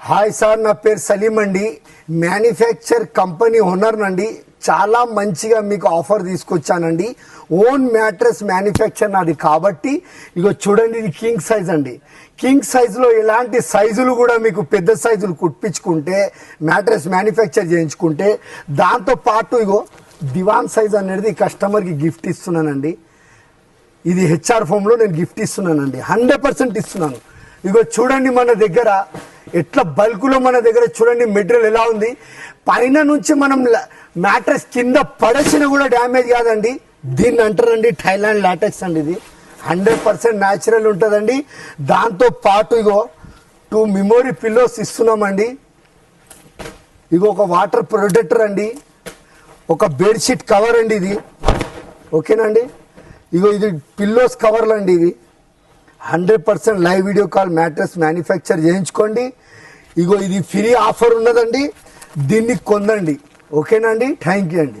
Hi sir, నా పేరు సలీం అండి. మ్యానుఫ్యాక్చర్ కంపెనీ ఓనర్ నండి. చాలా మంచిగా మీకు ఆఫర్ తీసుకొచ్చానండి. ఓన్ మ్యాట్రెస్ మ్యానుఫ్యాక్చర్ నాది కాబట్టి ఇగో చూడండి, ఇది కింగ్ సైజ్ అండి. కింగ్ సైజులో ఎలాంటి సైజులు కూడా మీకు పెద్ద సైజులు కుట్టించుకుంటే మ్యాట్రెస్ మ్యానుఫ్యాక్చర్ చేయించుకుంటే దాంతో పాటు ఇగో దివాన్ సైజ్ అనేది కస్టమర్కి గిఫ్ట్ ఇస్తున్నానండి. ఇది హెచ్ఆర్ ఫోమ్లో నేను గిఫ్ట్ ఇస్తున్నానండి. 100% ఇస్తున్నాను. ఇగో చూడండి, మన దగ్గర ఎట్లా బల్క్లో మన దగ్గర చూడండి మెటీరియల్ ఎలా ఉంది. పైన నుంచి మనం మ్యాట్రెస్ కింద పడేసినా కూడా డ్యామేజ్ కాదండి. దీన్ని అంటారండి థైలాండ్ లాటెక్స్ అండి. ఇది 100% న్యాచురల్ ఉంటుందండి. దాంతో పాటు ఇగో 2 మెమోరీ పిల్లోస్ ఇస్తున్నామండి. ఇగో ఒక వాటర్ ప్రొటెక్టర్ అండి, ఒక బెడ్షీట్ కవర్ అండి. ఇది ఓకేనండి. ఇగో ఇది పిల్లోస్ కవర్లు అండి. ఇవి 100% live video call mattress manufacture చేయించుకోండి. ఇగో ఇది ఫ్రీ ఆఫర్ ఉన్నదండి, దీన్ని కొందండి. ఓకేనండి, థ్యాంక్ యూ అండి.